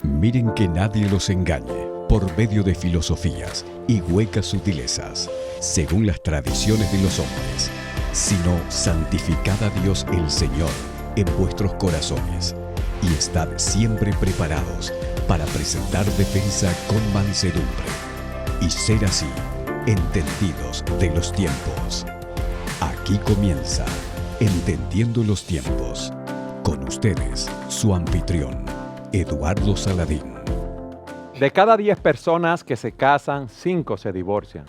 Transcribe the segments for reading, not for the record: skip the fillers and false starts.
Miren que nadie los engañe por medio de filosofías y huecas sutilezas, según las tradiciones de los hombres, sino santificad a Dios el Señor en vuestros corazones y estad siempre preparados para presentar defensa con mansedumbre y ser así entendidos de los tiempos. Aquí comienza Entendiendo los Tiempos. Con ustedes, su anfitrión, Eduardo Saladín. De cada 10 personas que se casan, 5 se divorcian.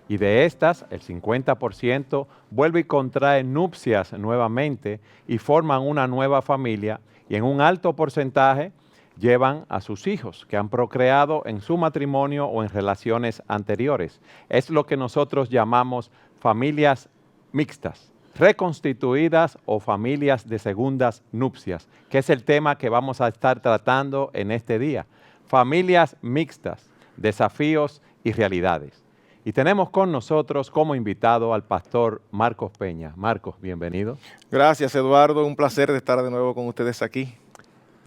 Y de estas, el 50% vuelve y contrae nupcias nuevamente y forman una nueva familia, y en un alto porcentaje llevan a sus hijos que han procreado en su matrimonio o en relaciones anteriores. Es lo que nosotros llamamos familias mixtas, reconstituidas o familias de segundas nupcias, que es el tema que vamos a estar tratando en este día. Familias mixtas, desafíos y realidades. Y tenemos con nosotros como invitado al pastor Marcos Peña. Marcos, bienvenido. Gracias, Eduardo. Un placer de estar de nuevo con ustedes aquí.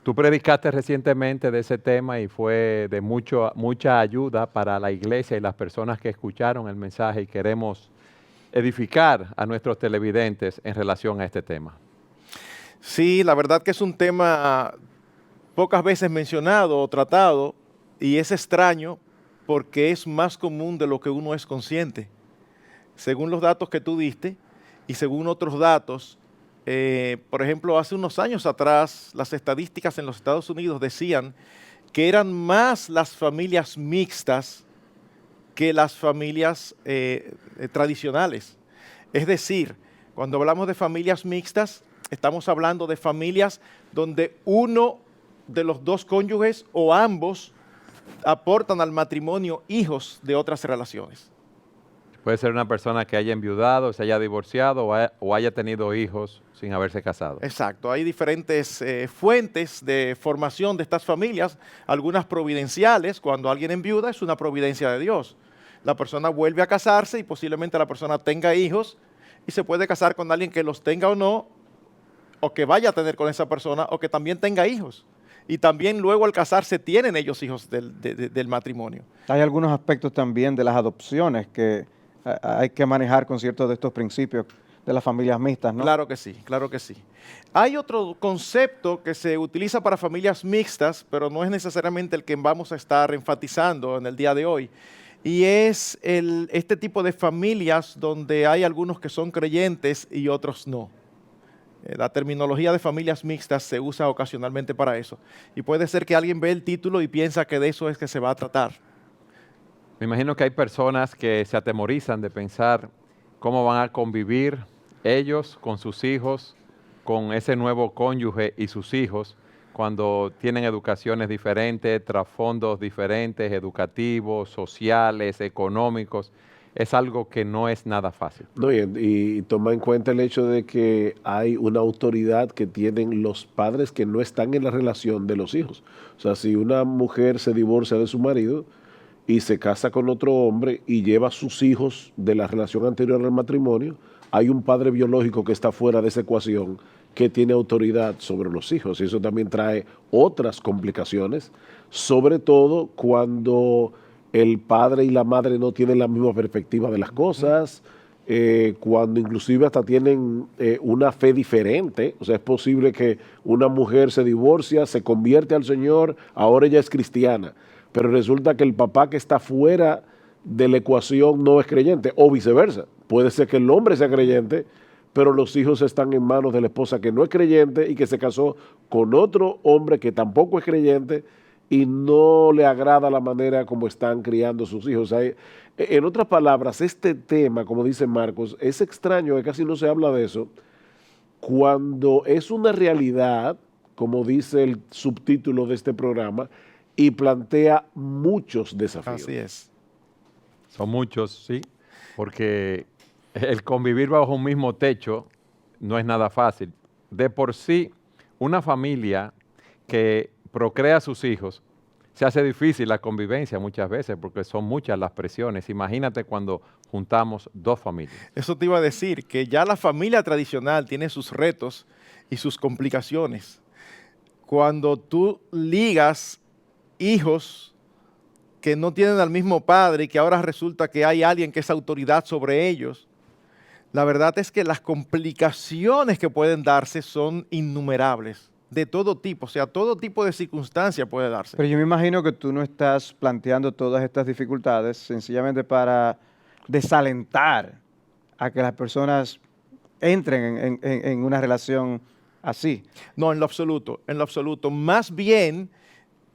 Tú predicaste recientemente de ese tema y fue de mucha ayuda para la iglesia y las personas que escucharon el mensaje, y queremos edificar a nuestros televidentes en relación a este tema. Sí, la verdad que es un tema pocas veces mencionado o tratado, y es extraño porque es más común de lo que uno es consciente. Según los datos que tú diste y según otros datos, por ejemplo, hace unos años atrás, las estadísticas en los Estados Unidos decían que eran más las familias mixtas que las familias tradicionales. Es decir, cuando hablamos de familias mixtas, estamos hablando de familias donde uno de los dos cónyuges o ambos aportan al matrimonio hijos de otras relaciones. Puede ser una persona que haya enviudado, se haya divorciado o haya tenido hijos sin haberse casado. Exacto, hay diferentes fuentes de formación de estas familias, algunas providenciales. Cuando alguien enviuda es una providencia de Dios. La persona vuelve a casarse y posiblemente la persona tenga hijos y se puede casar con alguien que los tenga o no, o que vaya a tener con esa persona, o que también tenga hijos. Y también luego al casarse tienen ellos hijos del matrimonio. Hay algunos aspectos también de las adopciones que hay que manejar con ciertos de estos principios de las familias mixtas, ¿no? Claro que sí, claro que sí. Hay otro concepto que se utiliza para familias mixtas, pero no es necesariamente el que vamos a estar enfatizando en el día de hoy. Y es este tipo de familias donde hay algunos que son creyentes y otros no. La terminología de familias mixtas se usa ocasionalmente para eso. Y puede ser que alguien ve el título y piensa que de eso es que se va a tratar. Me imagino que hay personas que se atemorizan de pensar cómo van a convivir ellos con sus hijos, con ese nuevo cónyuge y sus hijos, cuando tienen educaciones diferentes, trasfondos diferentes, educativos, sociales, económicos. Es algo que no es nada fácil. No, y toma en cuenta el hecho de que hay una autoridad que tienen los padres que no están en la relación de los hijos. O sea, si una mujer se divorcia de su marido y se casa con otro hombre y lleva a sus hijos de la relación anterior al matrimonio, hay un padre biológico que está fuera de esa ecuación que tiene autoridad sobre los hijos, y eso también trae otras complicaciones, sobre todo cuando el padre y la madre no tienen la misma perspectiva de las cosas, cuando inclusive hasta tienen una fe diferente. O sea, es posible que una mujer se divorcia, se convierte al Señor, ahora ella es cristiana, pero resulta que el papá que está fuera de la ecuación no es creyente, o viceversa. Puede ser que el hombre sea creyente, pero los hijos están en manos de la esposa que no es creyente y que se casó con otro hombre que tampoco es creyente y no le agrada la manera como están criando sus hijos. O sea, en otras palabras, este tema, como dice Marcos, es extraño que casi no se habla de eso, cuando es una realidad, como dice el subtítulo de este programa, y plantea muchos desafíos. Así es. Son muchos, sí, porque el convivir bajo un mismo techo no es nada fácil. De por sí, una familia que procrea a sus hijos, se hace difícil la convivencia muchas veces porque son muchas las presiones. Imagínate cuando juntamos dos familias. Eso te iba a decir, que ya la familia tradicional tiene sus retos y sus complicaciones. Cuando tú ligas hijos que no tienen al mismo padre y que ahora resulta que hay alguien que es autoridad sobre ellos, la verdad es que las complicaciones que pueden darse son innumerables, de todo tipo, o sea, todo tipo de circunstancia puede darse. Pero yo me imagino que tú no estás planteando todas estas dificultades sencillamente para desalentar a que las personas entren en una relación así. No, en lo absoluto, en lo absoluto. Más bien,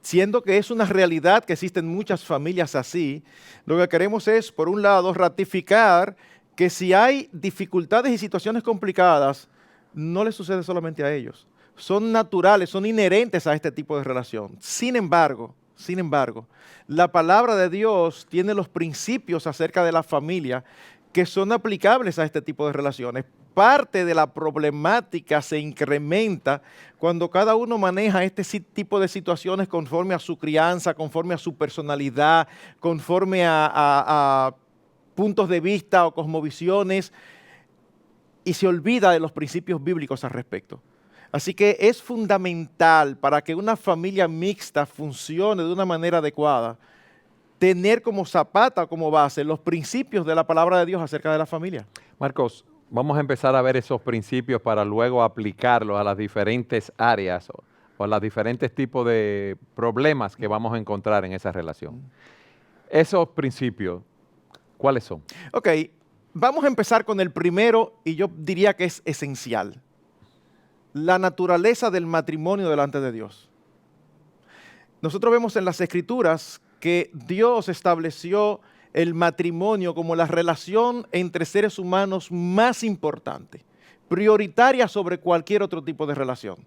siendo que es una realidad que existen muchas familias así, lo que queremos es, por un lado, ratificar que si hay dificultades y situaciones complicadas, no les sucede solamente a ellos. Son naturales, son inherentes a este tipo de relación. Sin embargo, la palabra de Dios tiene los principios acerca de la familia que son aplicables a este tipo de relaciones. Parte de la problemática se incrementa cuando cada uno maneja este tipo de situaciones conforme a su crianza, conforme a su personalidad, conforme a puntos de vista o cosmovisiones, y se olvida de los principios bíblicos al respecto. Así que es fundamental para que una familia mixta funcione de una manera adecuada, tener como zapata, como base, los principios de la palabra de Dios acerca de la familia. Marcos, vamos a empezar a ver esos principios para luego aplicarlos a las diferentes áreas o a los diferentes tipos de problemas que vamos a encontrar en esa relación. Esos principios, ¿cuáles son? Ok, vamos a empezar con el primero y yo diría que es esencial. La naturaleza del matrimonio delante de Dios. Nosotros vemos en las Escrituras que Dios estableció el matrimonio como la relación entre seres humanos más importante, prioritaria sobre cualquier otro tipo de relación.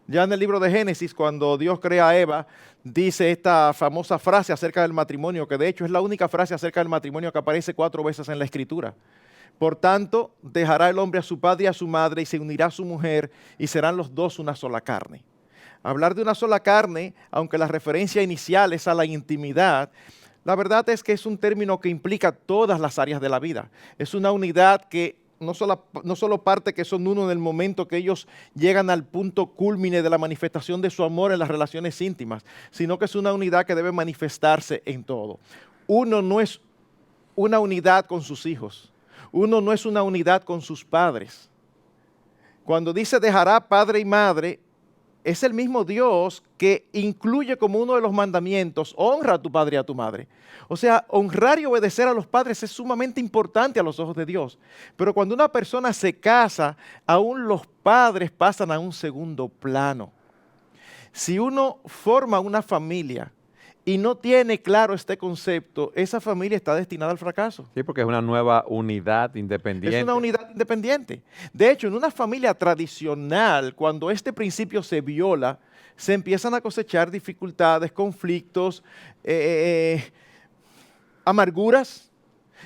Ya en el libro de Génesis, cuando Dios crea a Eva, dice esta famosa frase acerca del matrimonio, que de hecho es la única frase acerca del matrimonio que aparece 4 veces en la Escritura. Por tanto, dejará el hombre a su padre y a su madre y se unirá a su mujer y serán los dos una sola carne. Hablar de una sola carne, aunque la referencia inicial es a la intimidad, la verdad es que es un término que implica todas las áreas de la vida. Es una unidad que no solo parte que son uno en el momento que ellos llegan al punto cúlmine de la manifestación de su amor en las relaciones íntimas, sino que es una unidad que debe manifestarse en todo. Uno no es una unidad con sus hijos. Uno no es una unidad con sus padres. Cuando dice dejará padre y madre, es el mismo Dios que incluye como uno de los mandamientos, honra a tu padre y a tu madre. O sea, honrar y obedecer a los padres es sumamente importante a los ojos de Dios. Pero cuando una persona se casa, aún los padres pasan a un segundo plano. Si uno forma una familia y no tiene claro este concepto, esa familia está destinada al fracaso. Sí, porque es una nueva unidad independiente. Es una unidad independiente. De hecho, en una familia tradicional, cuando este principio se viola, se empiezan a cosechar dificultades, conflictos, amarguras.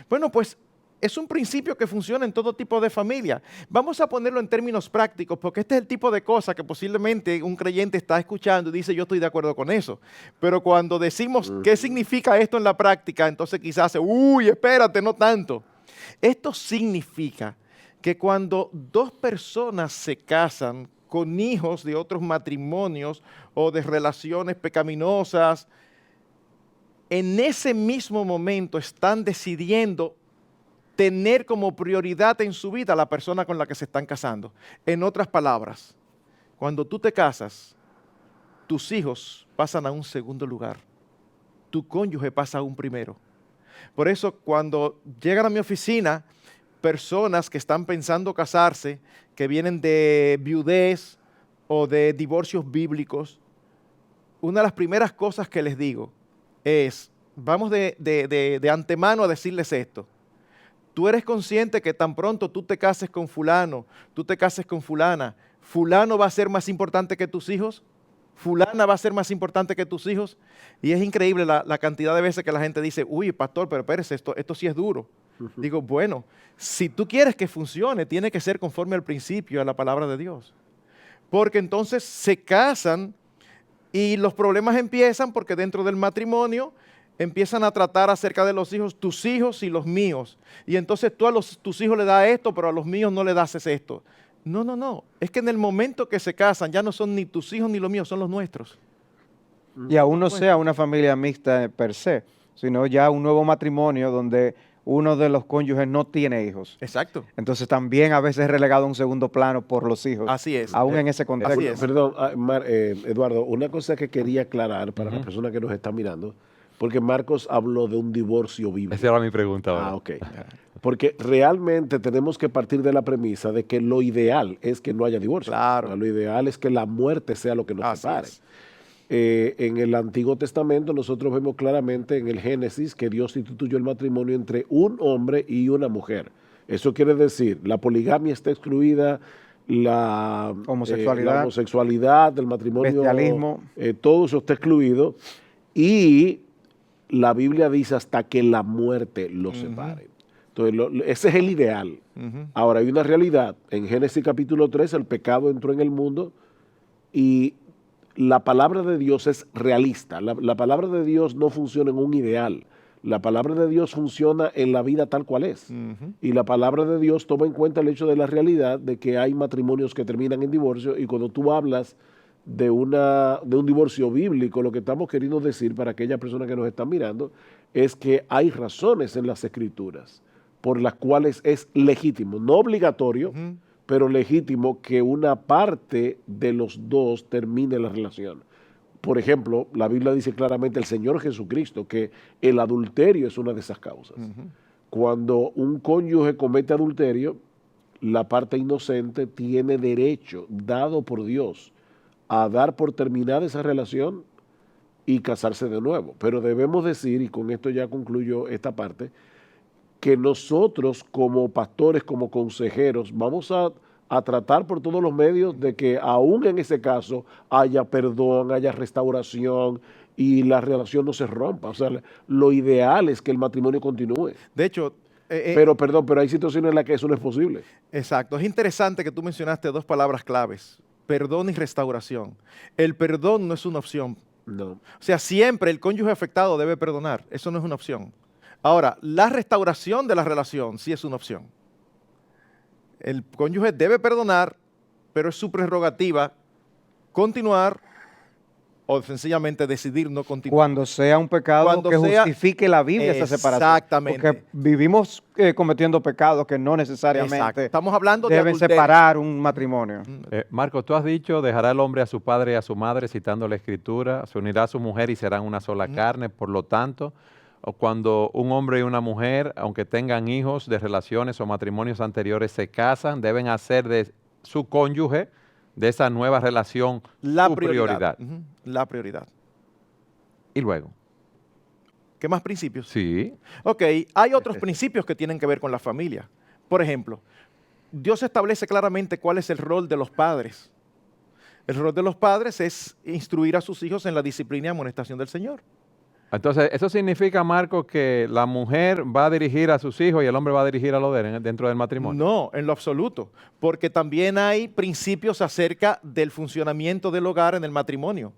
Bueno, pues es un principio que funciona en todo tipo de familia. Vamos a ponerlo en términos prácticos, porque este es el tipo de cosa que posiblemente un creyente está escuchando y dice, yo estoy de acuerdo con eso. Pero cuando decimos, ¿qué significa esto en la práctica? Entonces quizás, espérate, no tanto. Esto significa que cuando 2 personas se casan con hijos de otros matrimonios o de relaciones pecaminosas, en ese mismo momento están decidiendo tener como prioridad en su vida a la persona con la que se están casando. En otras palabras, cuando tú te casas, tus hijos pasan a un segundo lugar. Tu cónyuge pasa a un primero. Por eso, cuando llegan a mi oficina personas que están pensando casarse, que vienen de viudez o de divorcios bíblicos, una de las primeras cosas que les digo es, vamos de antemano a decirles esto. Tú eres consciente que tan pronto tú te cases con fulano, tú te cases con fulana, fulano va a ser más importante que tus hijos, fulana va a ser más importante que tus hijos. Y es increíble la cantidad de veces que la gente dice, uy, pastor, pero espérese, esto sí es duro. Digo, bueno, si tú quieres que funcione, tiene que ser conforme al principio, a la palabra de Dios. Porque entonces se casan y los problemas empiezan porque dentro del matrimonio empiezan a tratar acerca de los hijos, tus hijos y los míos. Y entonces tú a tus hijos le das esto, pero a los míos no le das esto. No. Es que en el momento que se casan ya no son ni tus hijos ni los míos, son los nuestros. Y aún no sea una familia mixta per se, sino ya un nuevo matrimonio donde uno de los cónyuges no tiene hijos. Exacto. Entonces también a veces es relegado a un segundo plano por los hijos. Así es. Aún en ese contexto. Así es. Perdón, Eduardo, una cosa que quería aclarar para la persona que nos está mirando, porque Marcos habló de un divorcio bíblico. Esa era mi pregunta ahora. Ah, ok. Porque realmente tenemos que partir de la premisa de que lo ideal es que no haya divorcio. Claro. O sea, lo ideal es que la muerte sea lo que nos Así separe. es. En el Antiguo Testamento nosotros vemos claramente en el Génesis que Dios instituyó el matrimonio entre un hombre y una mujer. Eso quiere decir, la poligamia está excluida, la homosexualidad, el matrimonio, bestialismo. todo eso está excluido, y la Biblia dice hasta que la muerte los separe. Entonces, ese es el ideal. Ahora, hay una realidad. En Génesis capítulo 3, el pecado entró en el mundo y la palabra de Dios es realista. La palabra de Dios no funciona en un ideal. La palabra de Dios funciona en la vida tal cual es. Y la palabra de Dios toma en cuenta el hecho de la realidad de que hay matrimonios que terminan en divorcio, y cuando tú hablas de un divorcio bíblico, lo que estamos queriendo decir para aquellas personas que nos están mirando es que hay razones en las Escrituras por las cuales es legítimo, no obligatorio, pero legítimo que una parte de los dos termine la relación. Por ejemplo, la Biblia dice claramente, el Señor Jesucristo, que el adulterio es una de esas causas. Cuando un cónyuge comete adulterio, la parte inocente tiene derecho, dado por Dios, a dar por terminada esa relación y casarse de nuevo. Pero debemos decir, y con esto ya concluyo esta parte, que nosotros como pastores, como consejeros, vamos a tratar por todos los medios de que aún en ese caso haya perdón, haya restauración y la relación no se rompa. O sea, lo ideal es que el matrimonio continúe. De hecho, pero hay situaciones en las que eso no es posible. exacto. Es interesante que tú mencionaste dos palabras claves: perdón y restauración. El perdón no es una opción. No. O sea, siempre el cónyuge afectado debe perdonar. Eso no es una opción. Ahora, la restauración de la relación sí es una opción. El cónyuge debe perdonar, pero es su prerrogativa continuar o sencillamente decidir no continuar. Cuando sea un pecado Cuando que sea- justifique la Biblia esa separación. Exactamente. Porque vivimos cometiendo pecados que no Exacto. necesariamente Estamos hablando de deben adulterio. separar un matrimonio. Marco, tú has dicho, dejará el hombre a su padre y a su madre, citando la Escritura, se unirá a su mujer y serán una sola carne. Por lo tanto, o cuando un hombre y una mujer, aunque tengan hijos de relaciones o matrimonios anteriores, se casan, deben hacer de su cónyuge, de esa nueva relación, La su prioridad. Ujú, la prioridad. Y luego, ¿Qué más principios? sí, Ok, hay otros principios que tienen que ver con la familia. Por ejemplo, Dios establece claramente cuál es el rol de los padres. El rol de los padres es instruir a sus hijos en la disciplina y amonestación del Señor. entonces eso significa, Marco, que la mujer va a dirigir a sus hijos y el hombre va a dirigir a los de él dentro del matrimonio. No, en lo absoluto, porque también hay principios acerca del funcionamiento del hogar en el matrimonio.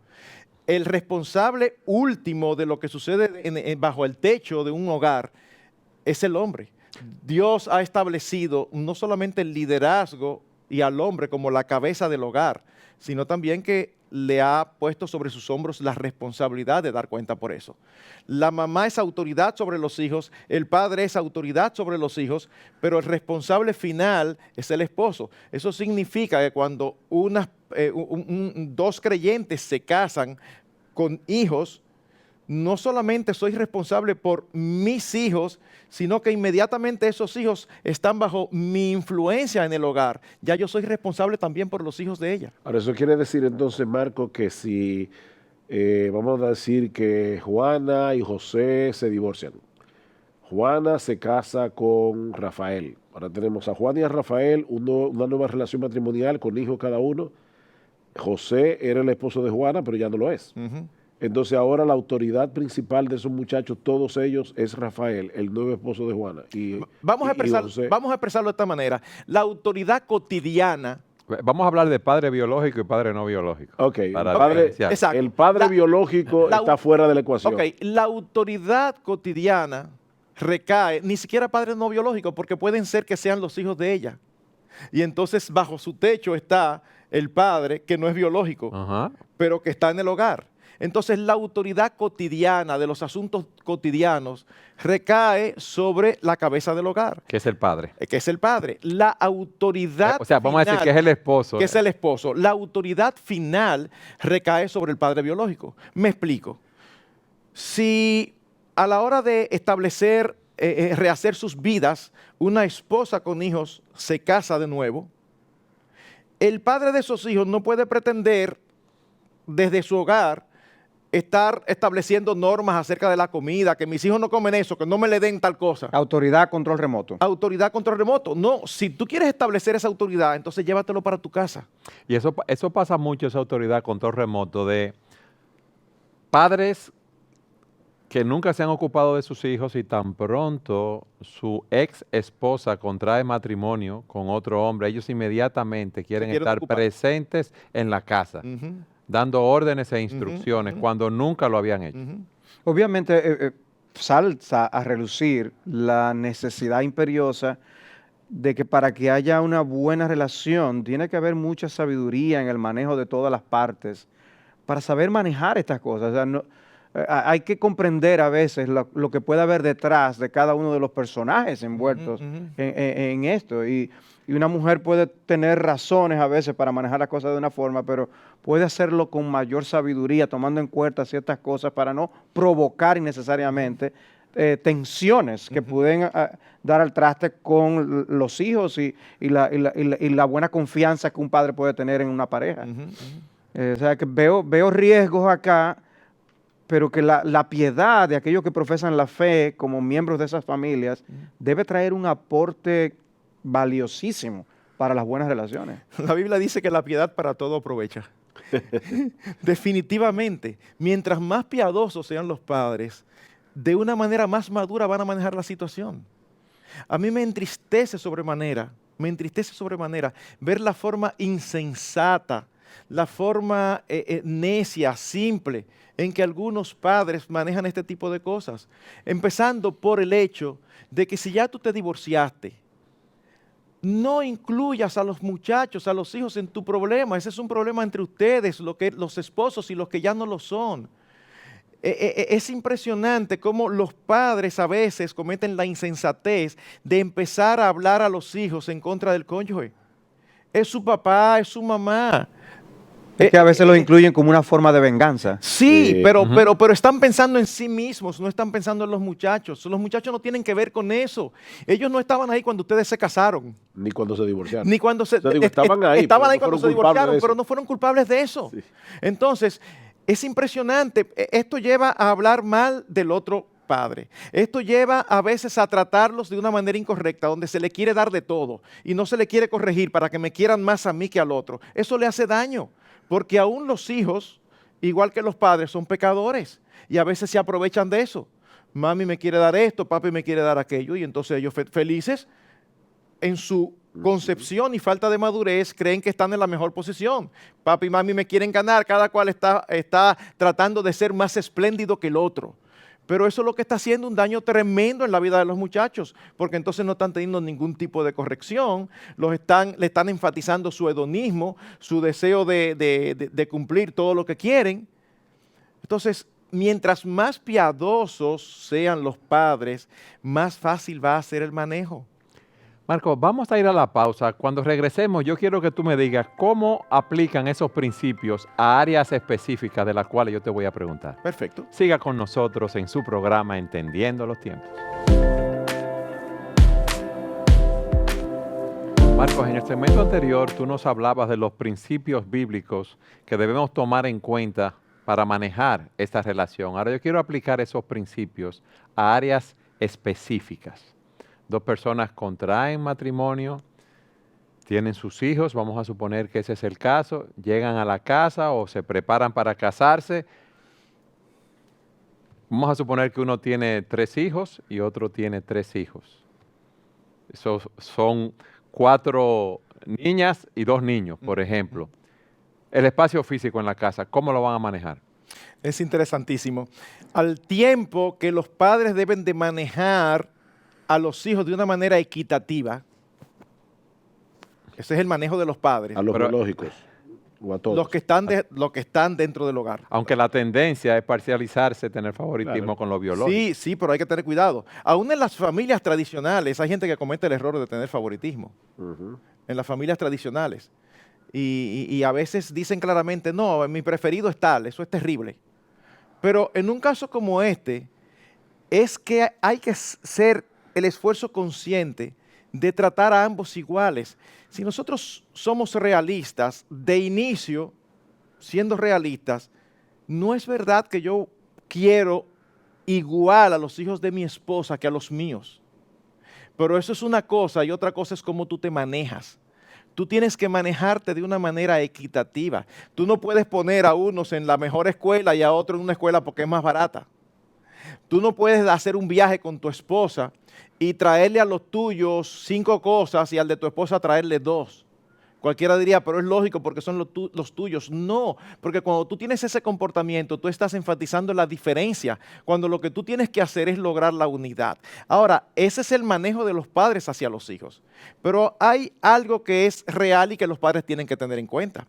El responsable último de lo que sucede bajo el techo de un hogar es el hombre. Dios ha establecido no solamente el liderazgo y al hombre como la cabeza del hogar, sino también que le ha puesto sobre sus hombros la responsabilidad de dar cuenta por eso. La mamá es autoridad sobre los hijos, el padre es autoridad sobre los hijos, pero el responsable final es el esposo. Eso significa que cuando dos creyentes se casan con hijos, no solamente soy responsable por mis hijos, sino que inmediatamente esos hijos están bajo mi influencia en el hogar. Ya yo soy responsable también por los hijos de ella. Ahora, eso quiere decir entonces, Marco, que si vamos a decir que Juana y José se divorcian. Juana se casa con Rafael. Ahora tenemos a Juana y a Rafael, una nueva relación matrimonial con hijos cada uno. José era el esposo de Juana, pero ya no lo es. Entonces ahora la autoridad principal de esos muchachos, todos ellos, es Rafael, el nuevo esposo de Juana. Vamos a José. expresarlo de esta manera. La autoridad cotidiana. Vamos a hablar de padre biológico y padre no biológico. Ok, para padre, diferenciar. Exacto. el padre biológico está fuera de la ecuación. Ok, la autoridad cotidiana recae, ni siquiera padre no biológico, porque pueden ser que sean los hijos de ella. Y entonces bajo su techo está el padre que no es biológico, Ajá. pero que está en el hogar. Entonces la autoridad cotidiana de los asuntos cotidianos recae sobre la cabeza del hogar, Que es el padre. que es el padre. La autoridad O sea, vamos a decir final, que es el esposo. que es el esposo. La autoridad final recae sobre el padre biológico. Me explico. Si a la hora de establecer, rehacer sus vidas, una esposa con hijos se casa de nuevo, el padre de esos hijos no puede pretender desde su hogar estar estableciendo normas acerca de la comida, que mis hijos no comen eso, que no me le den tal cosa. Autoridad, control remoto. Autoridad, control remoto. No, si tú quieres establecer esa autoridad, entonces llévatelo para tu casa. Y eso pasa mucho, esa autoridad, control remoto, de padres que nunca se han ocupado de sus hijos y tan pronto su ex esposa contrae matrimonio con otro hombre, ellos inmediatamente quieren quieren estar ocupar. presentes en la casa, Ujú, dando órdenes e instrucciones cuando nunca lo habían hecho. ujú. Obviamente salta a relucir la necesidad imperiosa de que para que haya una buena relación tiene que haber mucha sabiduría en el manejo de todas las partes para saber manejar estas cosas. O sea, hay que comprender a veces lo que puede haber detrás de cada uno de los personajes envueltos en esto. Y una mujer puede tener razones a veces para manejar las cosas de una forma, pero puede hacerlo con mayor sabiduría, tomando en cuenta ciertas cosas para no provocar innecesariamente tensiones que pueden dar al traste con los hijos y la buena confianza que un padre puede tener en una pareja. O sea, que veo riesgos acá, pero que la piedad de aquellos que profesan la fe como miembros de esas familias debe traer un aporte valiosísimo para las buenas relaciones. La Biblia dice que la piedad para todo aprovecha. Definitivamente, mientras más piadosos sean los padres, de una manera más madura van a manejar la situación. A mí me entristece sobremanera ver la forma insensata, la forma necia, simple, en que algunos padres manejan este tipo de cosas. Empezando por el hecho de que si ya tú te divorciaste, no incluyas a los muchachos, a los hijos en tu problema. Ese es un problema entre ustedes, los esposos y los que ya no lo son. Es impresionante cómo los padres a veces cometen la insensatez de empezar a hablar a los hijos en contra del cónyuge. Es su papá, es su mamá. Es que a veces lo incluyen como una forma de venganza. Sí, pero están pensando en sí mismos, no están pensando en los muchachos. Los muchachos no tienen que ver con eso. Ellos no estaban ahí cuando ustedes se casaron. Ni cuando se divorciaron. Ni cuando se... O sea, digo, estaban ahí cuando fueron se culpables divorciaron, de eso. pero no fueron culpables de eso. Sí. Entonces, es impresionante. Esto lleva a hablar mal del otro padre. Esto lleva a veces a tratarlos de una manera incorrecta, donde se le quiere dar de todo y no se le quiere corregir para que me quieran más a mí que al otro. Eso le hace daño, porque aún los hijos, igual que los padres, son pecadores y a veces se aprovechan de eso. Mami me quiere dar esto, papi me quiere dar aquello, y entonces ellos felices en su concepción y falta de madurez creen que están en la mejor posición. Papi y mami me quieren ganar, cada cual está tratando de ser más espléndido que el otro. Pero eso es lo que está haciendo un daño tremendo en la vida de los muchachos, porque entonces no están teniendo ningún tipo de corrección, le están enfatizando su hedonismo, su deseo de cumplir todo lo que quieren. Entonces, mientras más piadosos sean los padres, más fácil va a ser el manejo. Marco, vamos a ir a la pausa. Cuando regresemos, yo quiero que tú me digas cómo aplican esos principios a áreas específicas de las cuales yo te voy a preguntar. Perfecto. Siga con nosotros en su programa Entendiendo los Tiempos. Marcos, en el segmento anterior tú nos hablabas de los principios bíblicos que debemos tomar en cuenta para manejar esta relación. Ahora yo quiero aplicar esos principios a áreas específicas. Dos personas contraen matrimonio, tienen sus hijos, vamos a suponer que ese es el caso, llegan a la casa o se preparan para casarse. Vamos a suponer que uno tiene 3 hijos y otro tiene 3 hijos. Esos son 4 niñas y 2 niños, por ejemplo. El espacio físico en la casa, ¿cómo lo van a manejar? Es interesantísimo. Al tiempo que los padres deben de manejar a los hijos de una manera equitativa, ese es el manejo de los padres. A los biológicos. O a todos. los que están dentro del hogar. Aunque la tendencia es parcializarse, tener favoritismo Claro. con lo biológico. Sí, sí, pero hay que tener cuidado. Aún en las familias tradicionales hay gente que comete el error de tener favoritismo. Ujú. En las familias tradicionales. Y a veces dicen claramente, no, mi preferido es tal, eso es terrible. Pero en un caso como este, es que hay que ser el esfuerzo consciente de tratar a ambos iguales. Si nosotros somos realistas, de inicio, siendo realistas, no es verdad que yo quiero igual a los hijos de mi esposa que a los míos. Pero eso es una cosa y otra cosa es cómo tú te manejas. Tú tienes que manejarte de una manera equitativa. Tú no puedes poner a unos en la mejor escuela y a otros en una escuela porque es más barata. Tú no puedes hacer un viaje con tu esposa y traerle a los tuyos 5 cosas y al de tu esposa traerle 2. Cualquiera diría, pero es lógico porque son los tuyos. No, porque cuando tú tienes ese comportamiento, tú estás enfatizando la diferencia, cuando lo que tú tienes que hacer es lograr la unidad. Ahora, ese es el manejo de los padres hacia los hijos. Pero hay algo que es real y que los padres tienen que tener en cuenta.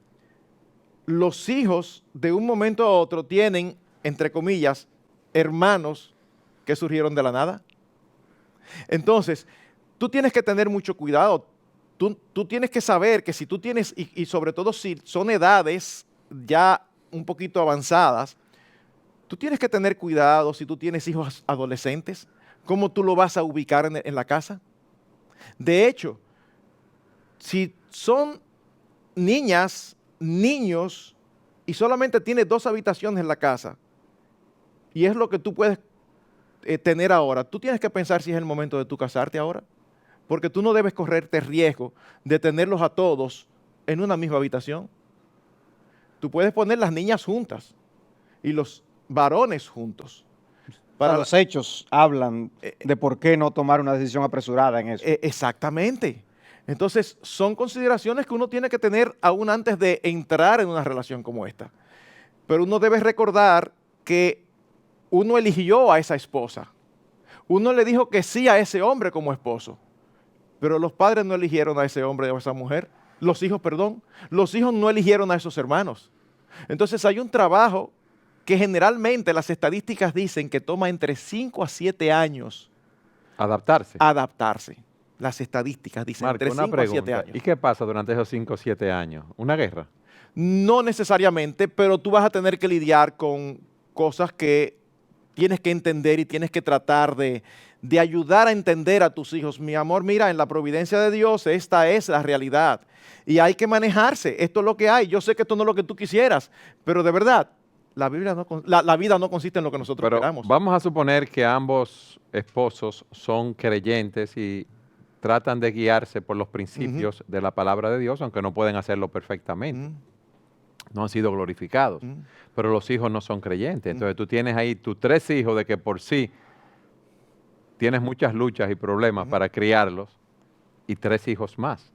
Los hijos, de un momento a otro, tienen, entre comillas, hermanos que surgieron de la nada. Entonces, tú tienes que tener mucho cuidado. Tú tienes que saber que si tú tienes, y sobre todo si son edades ya un poquito avanzadas, tú tienes que tener cuidado si tú tienes hijos adolescentes, cómo tú lo vas a ubicar en la casa. De hecho, si son niñas, niños, y solamente tienes 2 habitaciones en la casa, y es lo que tú puedes tener ahora, tú tienes que pensar si es el momento de tú casarte ahora. Porque tú no debes correrte riesgo de tenerlos a todos en una misma habitación. Tú puedes poner las niñas juntas y los varones juntos. Para los hechos hablan de por qué no tomar una decisión apresurada en eso. Exactamente. Entonces, son consideraciones que uno tiene que tener aún antes de entrar en una relación como esta. Pero uno debe recordar que uno eligió a esa esposa. Uno le dijo que sí a ese hombre como esposo. Pero los padres no eligieron a ese hombre o a esa mujer. Los hijos, perdón. Los hijos no eligieron a esos hermanos. Entonces hay un trabajo que generalmente las estadísticas dicen que toma entre 5 a 7 años Adaptarse. adaptarse. Las estadísticas dicen Marco, entre una 5 a 7 pregunta. años. ¿Y qué pasa durante esos 5 o 7 años? ¿Una guerra? No necesariamente, pero tú vas a tener que lidiar con cosas que tienes que entender y tienes que tratar de ayudar a entender a tus hijos. Mi amor, mira, en la providencia de Dios esta es la realidad y hay que manejarse. Esto es lo que hay. Yo sé que esto no es lo que tú quisieras, pero de verdad, la vida no consiste en lo que nosotros Pero queramos. vamos a suponer que ambos esposos son creyentes y tratan de guiarse por los principios de la palabra de Dios, aunque no pueden hacerlo perfectamente. Mm, No han sido glorificados. mm. Pero los hijos no son creyentes. Entonces tú tienes ahí tus 3 hijos de que por sí tienes muchas luchas y problemas para criarlos y 3 hijos más.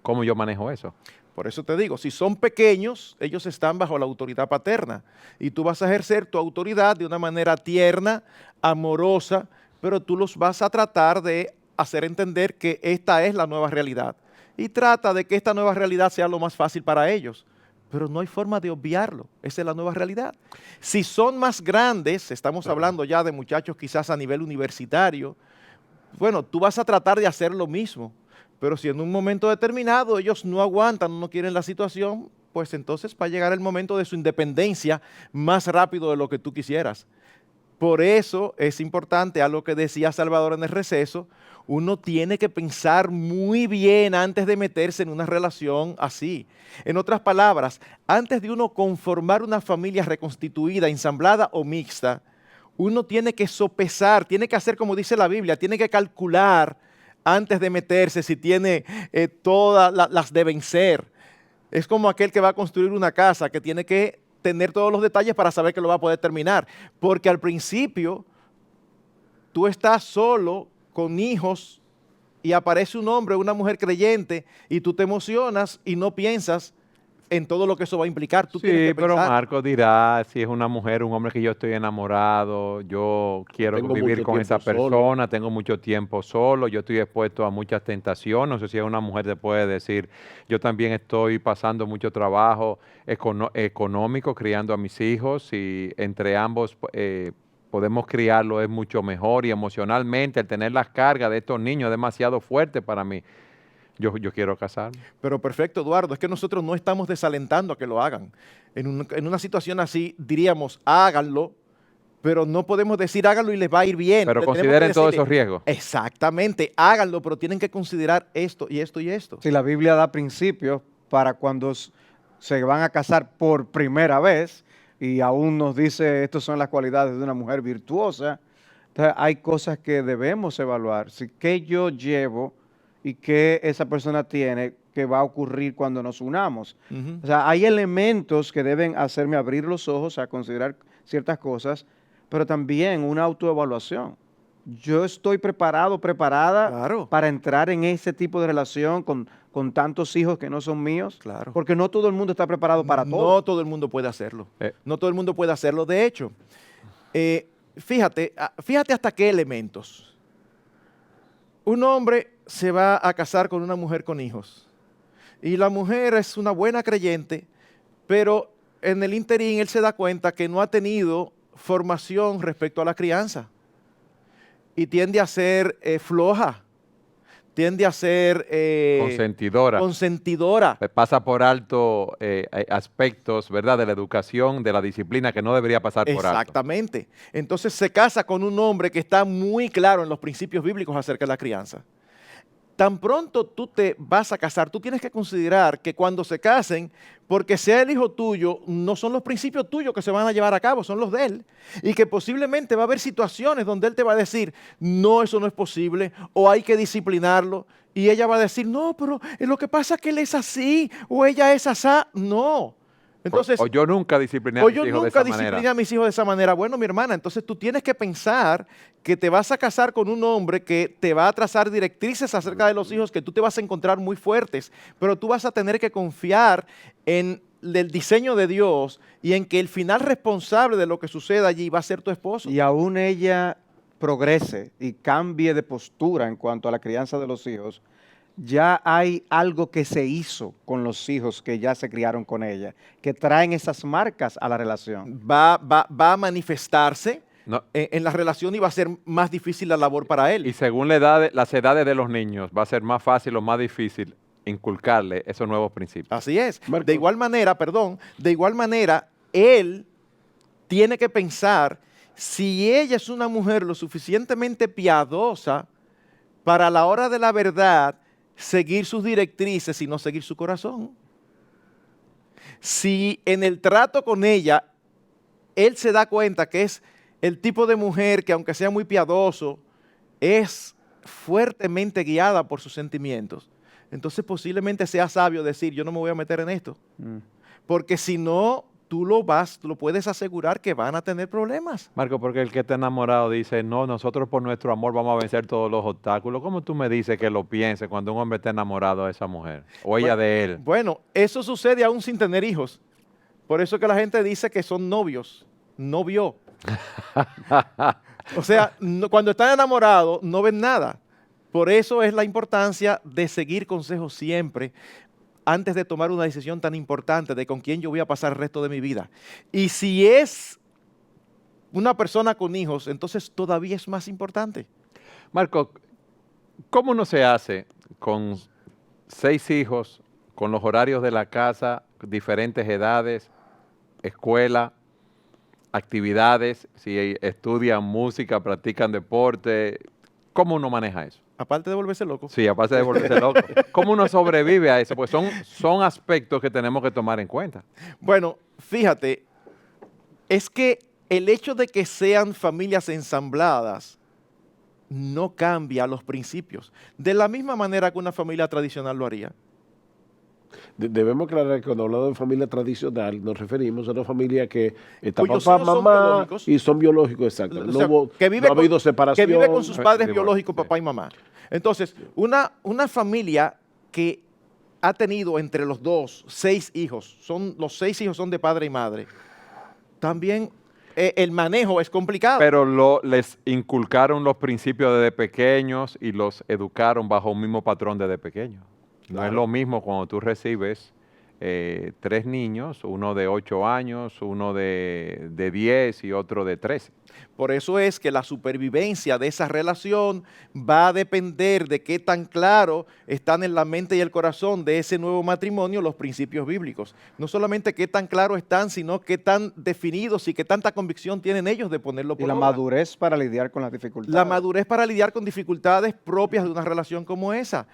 ¿Cómo yo manejo eso? Por eso te digo, si son pequeños, ellos están bajo la autoridad paterna y tú vas a ejercer tu autoridad de una manera tierna, amorosa, pero tú los vas a tratar de hacer entender que esta es la nueva realidad. Y trata de que esta nueva realidad sea lo más fácil para ellos. Pero no hay forma de obviarlo. Esa es la nueva realidad. Si son más grandes, estamos hablando ya de muchachos quizás a nivel universitario, bueno, tú vas a tratar de hacer lo mismo. Pero si en un momento determinado ellos no aguantan, no quieren la situación, pues entonces va a llegar el momento de su independencia más rápido de lo que tú quisieras. Por eso es importante, algo que decía Salvador en el receso, uno tiene que pensar muy bien antes de meterse en una relación así. En otras palabras, antes de uno conformar una familia reconstituida, ensamblada o mixta, uno tiene que sopesar, tiene que hacer como dice la Biblia, tiene que calcular antes de meterse si tiene todas las de vencer. Es como aquel que va a construir una casa que tiene que tener todos los detalles para saber que lo va a poder terminar. Porque al principio tú estás solo con hijos y aparece un hombre o una mujer creyente y tú te emocionas y no piensas en todo lo que eso va a implicar. Tú Sí, tienes que pero pensar. Marco dirá si es una mujer, un hombre que yo estoy enamorado, yo quiero Tengo vivir mucho con esa tiempo solo. persona, tengo mucho tiempo solo, yo estoy expuesto a muchas tentaciones. No sé si es una mujer te puede decir, yo también estoy pasando mucho trabajo económico criando a mis hijos y entre ambos podemos criarlo es mucho mejor y emocionalmente el tener las cargas de estos niños es demasiado fuerte para mí. Yo quiero casarme. Pero perfecto, Eduardo, es que nosotros no estamos desalentando a que lo hagan. En una situación así diríamos, háganlo, pero no podemos decir háganlo y les va a ir bien. Pero Tenemos que consideren todos decirle, esos riesgos. Exactamente, háganlo, pero tienen que considerar esto y esto y esto. Si la Biblia da principios para cuando se van a casar por primera vez y aún nos dice estas son las cualidades de una mujer virtuosa, entonces hay cosas que debemos evaluar. Si qué yo llevo y qué esa persona tiene que va a ocurrir cuando nos unamos. Ujú. O sea, hay elementos que deben hacerme abrir los ojos a considerar ciertas cosas, pero también una autoevaluación. Yo estoy preparado, preparada Claro. para entrar en ese tipo de relación con tantos hijos que no son míos. Claro. Porque no todo el mundo está preparado para todo. No todo el mundo puede hacerlo. No todo el mundo puede hacerlo. De hecho, fíjate hasta qué elementos. Un hombre se va a casar con una mujer con hijos. Y la mujer es una buena creyente, pero en el interín él se da cuenta que no ha tenido formación respecto a la crianza. Y tiende a ser floja, tiende a ser Consentidora. consentidora. Pasa por alto aspectos, ¿verdad?, de la educación, de la disciplina que no debería pasar por alto. Exactamente. Entonces se casa con un hombre que está muy claro en los principios bíblicos acerca de la crianza. Tan pronto tú te vas a casar, tú tienes que considerar que cuando se casen, porque sea el hijo tuyo, no son los principios tuyos que se van a llevar a cabo, son los de él. Y que posiblemente va a haber situaciones donde él te va a decir, no, eso no es posible, o hay que disciplinarlo. Y ella va a decir, no, pero lo que pasa es que él es así, o ella es asá. No. Entonces, o yo nunca discipliné a o mis yo hijos de nunca esa discipliné manera. a mis hijos de esa manera. Bueno, mi hermana, entonces tú tienes que pensar que te vas a casar con un hombre que te va a trazar directrices acerca de los hijos que tú te vas a encontrar muy fuertes, pero tú vas a tener que confiar en el diseño de Dios y en que el final responsable de lo que suceda allí va a ser tu esposo. Y aún ella progrese y cambie de postura en cuanto a la crianza de los hijos, ya hay algo que se hizo con los hijos que ya se criaron con ella, que traen esas marcas a la relación. Va a manifestarse No. en la relación y va a ser más difícil la labor para él. Y según las edades de los niños, va a ser más fácil o más difícil inculcarle esos nuevos principios. Así es. Marco. De igual manera, él tiene que pensar si ella es una mujer lo suficientemente piadosa para a la hora de la verdad seguir sus directrices y no seguir su corazón. Si en el trato con ella, él se da cuenta que es el tipo de mujer que aunque sea muy piadoso, es fuertemente guiada por sus sentimientos, entonces posiblemente sea sabio decir, yo no me voy a meter en esto. Porque si no, tú lo puedes asegurar que van a tener problemas. Marco, porque el que está enamorado dice, no, nosotros por nuestro amor vamos a vencer todos los obstáculos. ¿Cómo tú me dices que lo piense cuando un hombre está enamorado de esa mujer? O ella de él. Bueno, eso sucede aún sin tener hijos. Por eso que la gente dice que son novios, novio. O sea, cuando están enamorados no ven nada. Por eso es la importancia de seguir consejos siempre antes de tomar una decisión tan importante de con quién yo voy a pasar el resto de mi vida. Y si es una persona con hijos, entonces todavía es más importante. Marco, ¿cómo no se hace con 6 hijos, con los horarios de la casa, diferentes edades, escuela, actividades, si estudian música, practican deporte? ¿Cómo uno maneja eso? Aparte de volverse loco. Sí, aparte de volverse loco. ¿Cómo uno sobrevive a eso? Pues son aspectos que tenemos que tomar en cuenta. Bueno, fíjate, es que el hecho de que sean familias ensambladas no cambia los principios. De la misma manera que una familia tradicional lo haría. Debemos aclarar que cuando hablamos de familia tradicional nos referimos a una familia que está Cuyos papá, hijos son mamá biológicos. y son biológicos, exacto. O No, sea, no ha habido separación. que vive con sus padres divorcio, biológicos, sí. papá y mamá. Entonces, una familia que ha tenido entre los dos 6 hijos, los 6 hijos son de padre y madre, también el manejo es complicado. Pero les inculcaron los principios desde pequeños y los educaron bajo un mismo patrón desde pequeños. No es Claro. lo mismo cuando tú recibes 3 niños, uno de 8 años, uno de 10 y otro de 13. Por eso es que la supervivencia de esa relación va a depender de qué tan claro están en la mente y el corazón de ese nuevo matrimonio los principios bíblicos. No solamente qué tan claro están, sino qué tan definidos y qué tanta convicción tienen ellos de ponerlo Y por la obra. madurez para lidiar con las dificultades. La madurez para lidiar con dificultades propias de una relación como esa.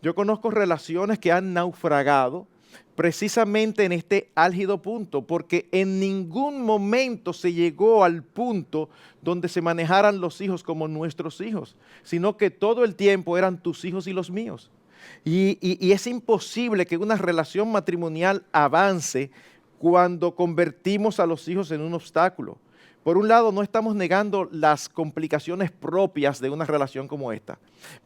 Yo conozco relaciones que han naufragado precisamente en este álgido punto, porque en ningún momento se llegó al punto donde se manejaran los hijos como nuestros hijos, sino que todo el tiempo eran tus hijos y los míos. Y es imposible que una relación matrimonial avance cuando convertimos a los hijos en un obstáculo. Por un lado, no estamos negando las complicaciones propias de una relación como esta,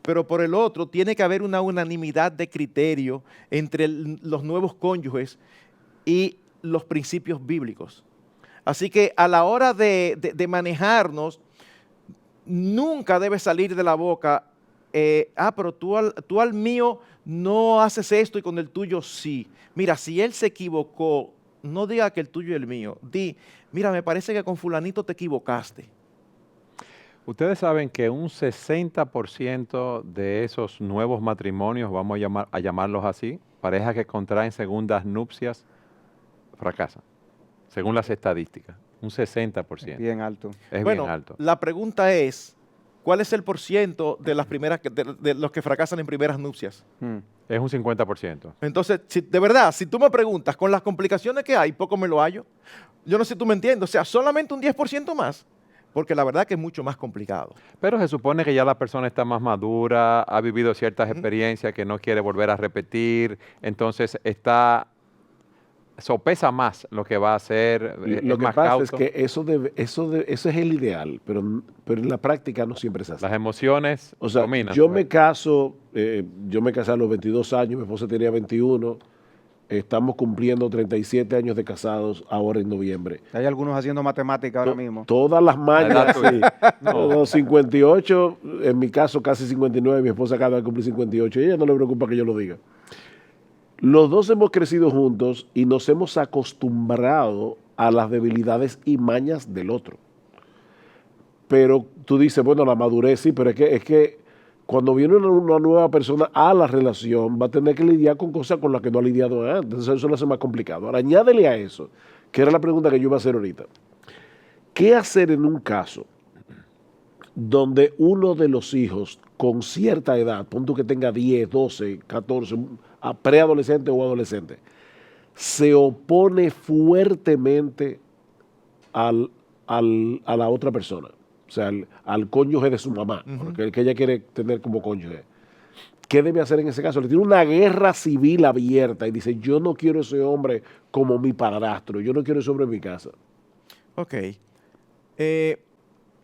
pero por el otro, tiene que haber una unanimidad de criterio entre los nuevos cónyuges y los principios bíblicos. Así que a la hora de manejarnos, nunca debe salir de la boca, pero tú al mío no haces esto y con el tuyo sí. Mira, si él se equivocó, no diga que el tuyo y el mío. Di, mira, me parece que con fulanito te equivocaste. Ustedes saben que un 60% de esos nuevos matrimonios, vamos a llamarlos así, parejas que contraen segundas nupcias, fracasan, según las estadísticas. Un 60%. Bien alto. Es Bueno, bien alto. la pregunta es, ¿cuál es el % de las primeras de los que fracasan en primeras nupcias? Es un 50%. Entonces, de verdad, si tú me preguntas, con las complicaciones que hay, poco me lo hallo. Yo no sé si tú me entiendes, o sea, solamente un 10% más, porque la verdad que es mucho más complicado. Pero se supone que ya la persona está más madura, ha vivido ciertas experiencias que no quiere volver a repetir, entonces sopesa más lo que va a hacer, Lo es que más pasa cauto. es que eso es el ideal, pero en la práctica no siempre es así. Las emociones O sea, dominan. yo me casé a los 22 años, mi esposa tenía 21, estamos cumpliendo 37 años de casados ahora en noviembre. Hay algunos haciendo matemática ahora mismo. Todas las La mañas, edad tuya. sí. Los 58, en mi caso casi 59, mi esposa acaba de cumplir 58, y ella no le preocupa que yo lo diga. Los dos hemos crecido juntos y nos hemos acostumbrado a las debilidades y mañas del otro. Pero tú dices, bueno, la madurez sí, pero es que cuando viene una nueva persona a la relación, va a tener que lidiar con cosas con las que no ha lidiado antes. Entonces eso lo hace más complicado. Ahora, añádele a eso, que era la pregunta que yo iba a hacer ahorita. ¿Qué hacer en un caso donde uno de los hijos con cierta edad, pon tú que tenga 10, 12, 14, preadolescente o adolescente, se opone fuertemente a la otra persona? O sea, al cónyuge de su mamá, porque el que ella quiere tener como cónyuge. ¿Qué debe hacer en ese caso? Le tiene una guerra civil abierta y dice, yo no quiero ese hombre como mi padrastro, yo no quiero ese hombre en mi casa. Ok.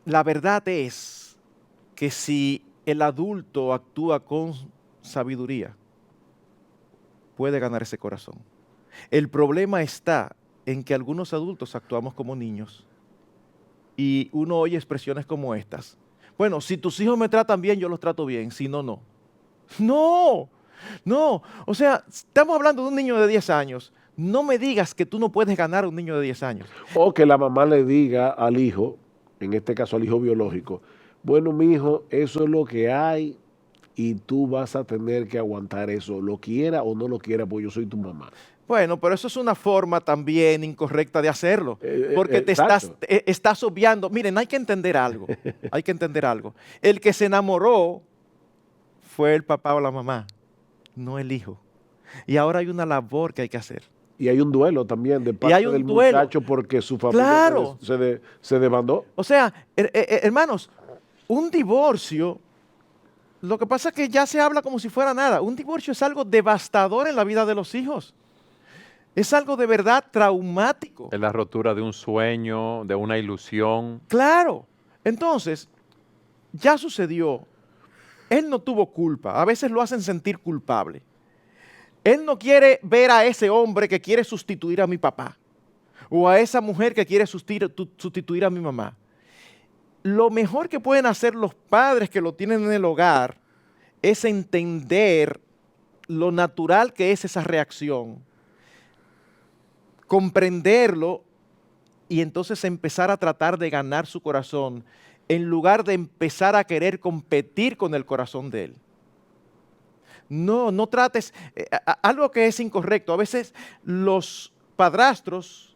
La verdad es que si el adulto actúa con sabiduría, puede ganar ese corazón. El problema está en que algunos adultos actuamos como niños y uno oye expresiones como estas. Bueno, si tus hijos me tratan bien, yo los trato bien, si no, no. No. O sea, estamos hablando de un niño de 10 años. No me digas que tú no puedes ganar a un niño de 10 años. O que la mamá le diga al hijo, en este caso al hijo biológico, bueno, mi hijo, eso es lo que hay y tú vas a tener que aguantar eso, lo quiera o no lo quiera, porque yo soy tu mamá. Bueno, pero eso es una forma también incorrecta de hacerlo, porque te exacto. estás obviando. Miren, hay que entender algo, hay que entender algo. El que se enamoró fue el papá o la mamá, no el hijo. Y ahora hay una labor que hay que hacer. Y hay un duelo también de hay parte un del duelo. muchacho porque su familia Claro. se demandó. O sea, hermanos, un divorcio, lo que pasa es que ya se habla como si fuera nada. Un divorcio es algo devastador en la vida de los hijos. Es algo de verdad traumático. Es la rotura de un sueño, de una ilusión. Claro. Entonces, ya sucedió. Él no tuvo culpa. A veces lo hacen sentir culpable. Él no quiere ver a ese hombre que quiere sustituir a mi papá o a esa mujer que quiere sustituir a mi mamá. Lo mejor que pueden hacer los padres que lo tienen en el hogar es entender lo natural que es esa reacción, comprenderlo y entonces empezar a tratar de ganar su corazón en lugar de empezar a querer competir con el corazón de él. No trates, algo que es incorrecto. A veces los padrastros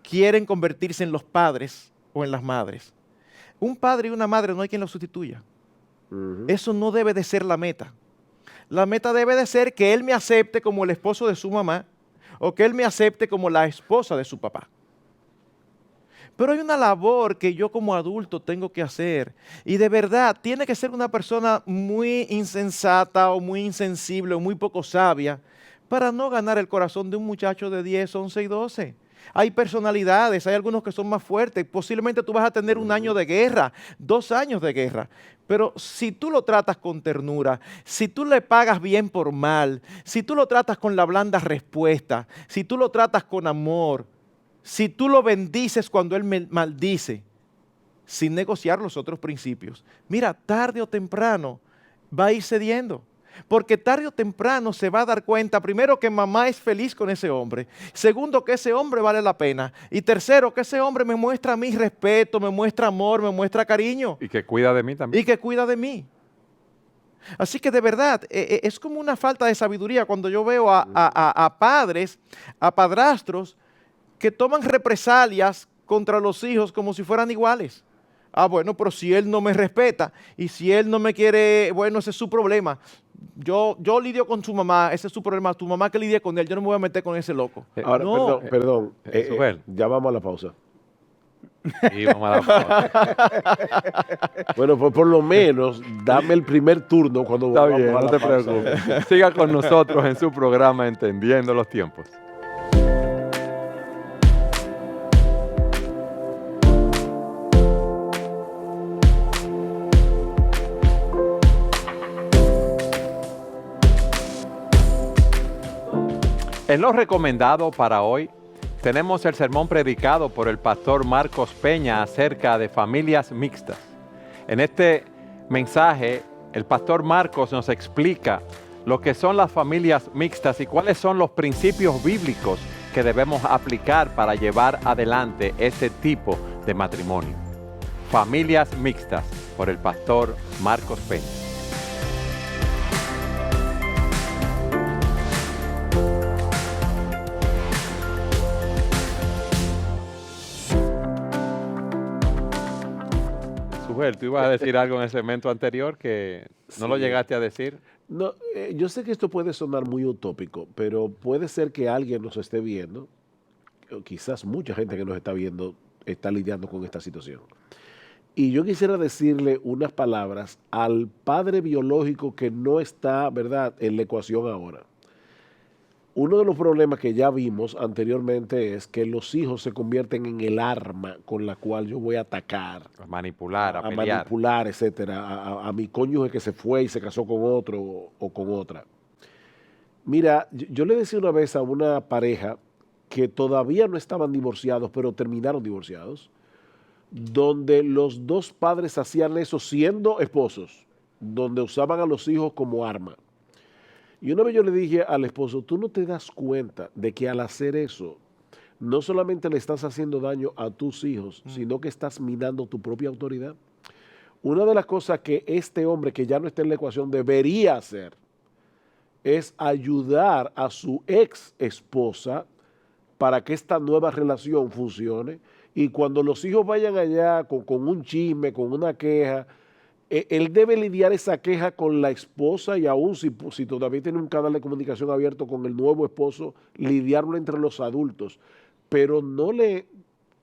quieren convertirse en los padres o en las madres. Un padre y una madre no hay quien lo sustituya. Eso no debe de ser la meta. La meta debe de ser que él me acepte como el esposo de su mamá o que él me acepte como la esposa de su papá. Pero hay una labor que yo como adulto tengo que hacer y de verdad tiene que ser una persona muy insensata o muy insensible o muy poco sabia para no ganar el corazón de un muchacho de 10, 11 y 12. Hay personalidades, hay algunos que son más fuertes. Posiblemente tú vas a tener un año de guerra, 2 años de guerra. Pero si tú lo tratas con ternura, si tú le pagas bien por mal, si tú lo tratas con la blanda respuesta, si tú lo tratas con amor, si tú lo bendices cuando él maldice, sin negociar los otros principios, mira, tarde o temprano va a ir cediendo. Porque tarde o temprano se va a dar cuenta, primero, que mamá es feliz con ese hombre. Segundo, que ese hombre vale la pena. Y tercero, que ese hombre me muestra a mí respeto, me muestra amor, me muestra cariño. Y que cuida de mí también. Y que cuida de mí. Así que de verdad, es como una falta de sabiduría cuando yo veo a padres, a padrastros, que toman represalias contra los hijos como si fueran iguales. Ah, bueno, pero si él no me respeta y si él no me quiere, bueno, ese es su problema. Yo lidio con su mamá, ese es su problema. Tu mamá que lidie con él, yo no me voy a meter con ese loco. Ahora, No. perdón. Joel. Ya vamos a la pausa. Sí, vamos a dar Bueno, pues por lo menos dame el primer turno cuando Está vamos bien, a no la te pausa. preocupes. Siga con nosotros en su programa Entendiendo los Tiempos. En lo recomendado para hoy, tenemos el sermón predicado por el pastor Marcos Peña acerca de familias mixtas. En este mensaje, el pastor Marcos nos explica lo que son las familias mixtas y cuáles son los principios bíblicos que debemos aplicar para llevar adelante este tipo de matrimonio. Familias mixtas, por el pastor Marcos Peña. Sujel, tú ibas a decir algo en el segmento anterior que no lo Sí. llegaste a decir. No, yo sé que esto puede sonar muy utópico, pero puede ser que alguien nos esté viendo, o quizás mucha gente que nos está viendo está lidiando con esta situación. Y yo quisiera decirle unas palabras al padre biológico que no está, ¿verdad?, en la ecuación ahora. Uno de los problemas que ya vimos anteriormente es que los hijos se convierten en el arma con la cual yo voy a atacar, A manipular, a a pelear. manipular, etcétera, a mi cónyuge que se fue y se casó con otro o con otra. Mira, yo le decía una vez a una pareja que todavía no estaban divorciados, pero terminaron divorciados, donde los dos padres hacían eso siendo esposos, donde usaban a los hijos como arma. Y una vez yo le dije al esposo, tú no te das cuenta de que al hacer eso, no solamente le estás haciendo daño a tus hijos, sino que estás minando tu propia autoridad. Una de las cosas que este hombre, que ya no está en la ecuación, debería hacer es ayudar a su ex esposa para que esta nueva relación funcione. Y cuando los hijos vayan allá con un chisme, con una queja, él debe lidiar esa queja con la esposa y aún si todavía tiene un canal de comunicación abierto con el nuevo esposo, lidiarlo entre los adultos. Pero no le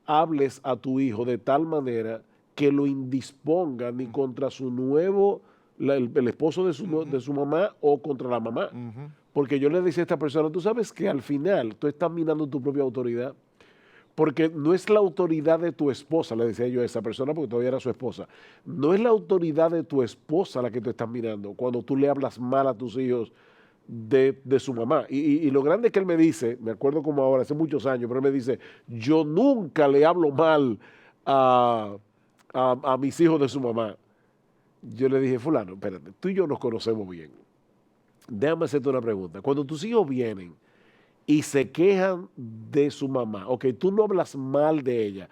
hables a tu hijo de tal manera que lo indisponga ni contra su nuevo, el esposo de su mamá o contra la mamá. Porque yo le decía a esta persona, tú sabes que al final tú estás minando tu propia autoridad. Porque no es la autoridad de tu esposa, le decía yo a esa persona porque todavía era su esposa, no es la autoridad de tu esposa la que tú estás mirando cuando tú le hablas mal a tus hijos de su mamá. Y lo grande que él me dice, me acuerdo como ahora, hace muchos años, pero él me dice, yo nunca le hablo mal a mis hijos de su mamá. Yo le dije, fulano, espérate, tú y yo nos conocemos bien. Déjame hacerte una pregunta. Cuando tus hijos vienen y se quejan de su mamá, ok, tú no hablas mal de ella,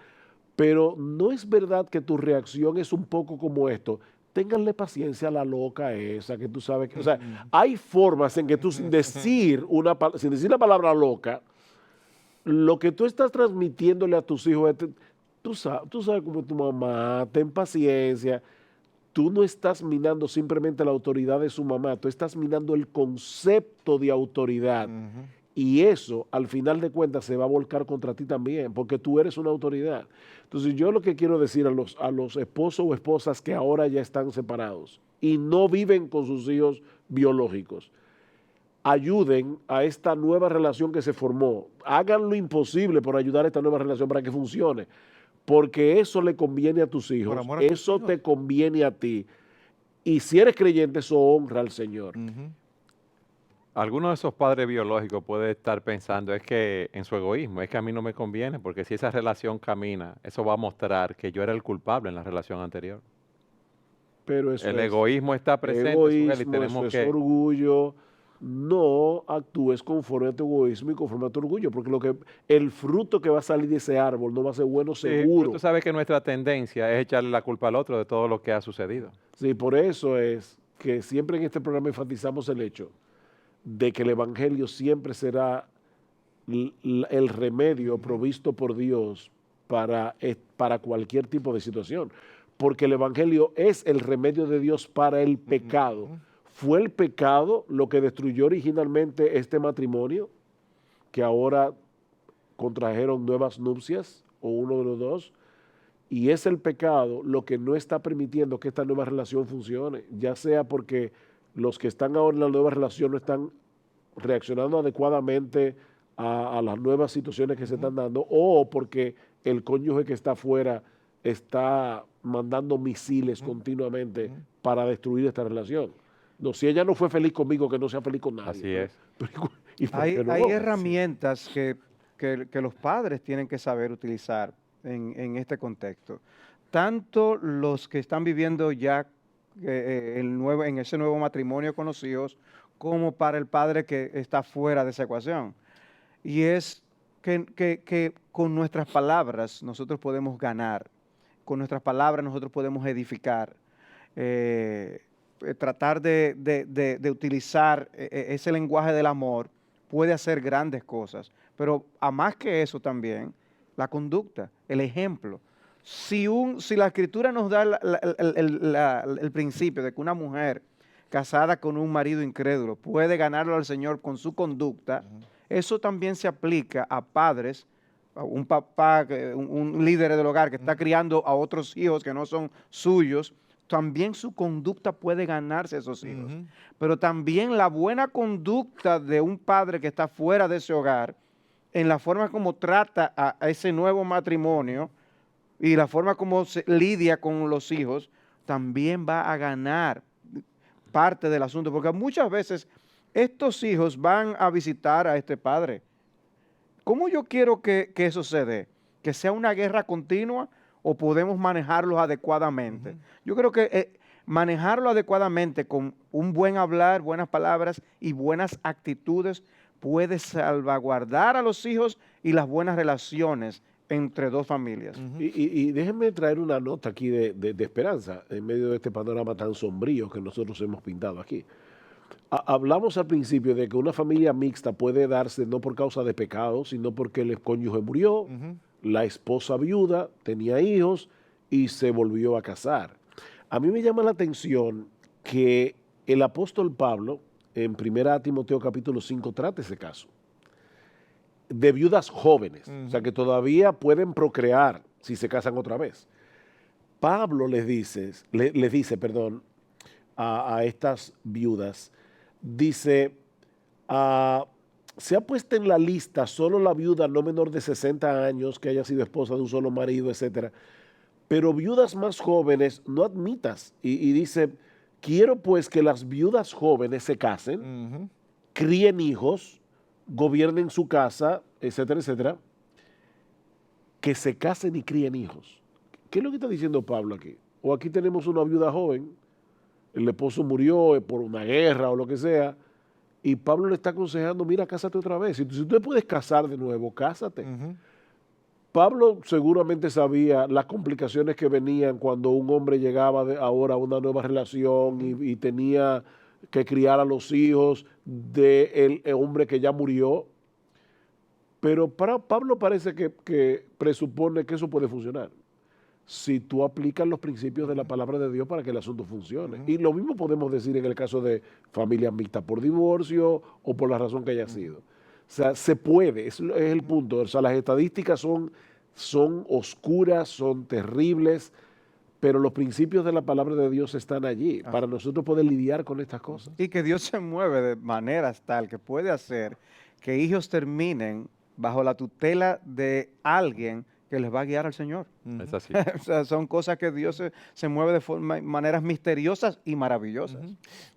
pero no es verdad que tu reacción es un poco como esto. Ténganle paciencia a la loca esa, que tú sabes que, o sea, hay formas en que tú sin decir la palabra loca, lo que tú estás transmitiéndole a tus hijos es, tú sabes cómo es tu mamá, ten paciencia. Tú no estás minando simplemente la autoridad de su mamá, tú estás minando el concepto de autoridad. Y eso, al final de cuentas, se va a volcar contra ti también, porque tú eres una autoridad. Entonces, yo lo que quiero decir a los esposos o esposas que ahora ya están separados y no viven con sus hijos biológicos, ayuden a esta nueva relación que se formó. Hagan lo imposible por ayudar a esta nueva relación para que funcione, porque eso le conviene a tus hijos, Por amor a tus eso hijos. te conviene a ti. Y si eres creyente, eso honra al Señor. Alguno de esos padres biológicos puede estar pensando es que en su egoísmo, es que a mí no me conviene, porque si esa relación camina, eso va a mostrar que yo era el culpable en la relación anterior. Pero eso El es egoísmo está presente, Sujel, y egoísmo, tenemos eso es que... orgullo. No actúes conforme a tu egoísmo y conforme a tu orgullo, porque el fruto que va a salir de ese árbol no va a ser bueno Sí, pero seguro. tú sabes que nuestra tendencia es echarle la culpa al otro de todo lo que ha sucedido. Sí, por eso es que siempre en este programa enfatizamos el hecho de que el Evangelio siempre será el remedio provisto por Dios para cualquier tipo de situación, porque el Evangelio es el remedio de Dios para el pecado. Fue el pecado lo que destruyó originalmente este matrimonio, que ahora contrajeron nuevas nupcias, o uno de los dos, y es el pecado lo que no está permitiendo que esta nueva relación funcione, ya sea porque los que están ahora en la nueva relación no están reaccionando adecuadamente a las nuevas situaciones que se están dando, o porque el cónyuge que está afuera está mandando misiles continuamente para destruir esta relación. No, si ella no fue feliz conmigo, que no sea feliz con nadie. Así es. ¿Y por Hay, qué no? hay herramientas que los padres tienen que saber utilizar en este contexto. Tanto los que están viviendo ya en ese nuevo matrimonio con los hijos, como para el padre que está fuera de esa ecuación. Y es que con nuestras palabras nosotros podemos ganar, con nuestras palabras nosotros podemos edificar, tratar de utilizar ese lenguaje del amor puede hacer grandes cosas, pero a más que eso también, la conducta, el ejemplo. Si la Escritura nos da el principio de que una mujer casada con un marido incrédulo puede ganarlo al Señor con su conducta, eso también se aplica a padres, a un papá, un líder del hogar que está criando a otros hijos que no son suyos. También su conducta puede ganarse a esos hijos. Pero también la buena conducta de un padre que está fuera de ese hogar, en la forma como trata a ese nuevo matrimonio y la forma como se lidia con los hijos, también va a ganar parte del asunto. Porque muchas veces estos hijos van a visitar a este padre. ¿Cómo yo quiero que eso se dé? ¿Que sea una guerra continua o podemos manejarlos adecuadamente? Yo creo que manejarlo adecuadamente con un buen hablar, buenas palabras y buenas actitudes puede salvaguardar a los hijos y las buenas relaciones entre dos familias. Y déjenme traer una nota aquí de esperanza en medio de este panorama tan sombrío que nosotros hemos pintado aquí. Hablamos al principio de que una familia mixta puede darse no por causa de pecado, sino porque el cónyuge murió, la esposa viuda, tenía hijos y se volvió a casar. A mí me llama la atención que el apóstol Pablo, en 1 Timoteo capítulo 5, trata ese caso de viudas jóvenes, o sea, que todavía pueden procrear si se casan otra vez. Pablo les dice, a estas viudas, dice, se ha puesto en la lista solo la viuda no menor de 60 años que haya sido esposa de un solo marido, etcétera, pero viudas más jóvenes no admitas. Y dice, quiero pues que las viudas jóvenes se casen, críen hijos, gobiernen su casa, etcétera, etcétera, que se casen y críen hijos. ¿Qué es lo que está diciendo Pablo aquí? O aquí tenemos una viuda joven, el esposo murió por una guerra o lo que sea, y Pablo le está aconsejando, mira, cásate otra vez. Si tú te puedes casar de nuevo, cásate. Pablo seguramente sabía las complicaciones que venían cuando un hombre llegaba ahora a una nueva relación y tenía que criar a los hijos del hombre que ya murió. Pero para Pablo parece que presupone que eso puede funcionar si tú aplicas los principios de la palabra de Dios para que el asunto funcione. Y lo mismo podemos decir en el caso de familias mixtas por divorcio o por la razón que haya sido. O sea, se puede, es el punto. O sea, las estadísticas son oscuras, son terribles, pero los principios de la palabra de Dios están allí para nosotros poder lidiar con estas cosas. Y que Dios se mueve de maneras tal que puede hacer que hijos terminen bajo la tutela de alguien que les va a guiar al Señor. Es así. O sea, son cosas que Dios se mueve de maneras misteriosas y maravillosas.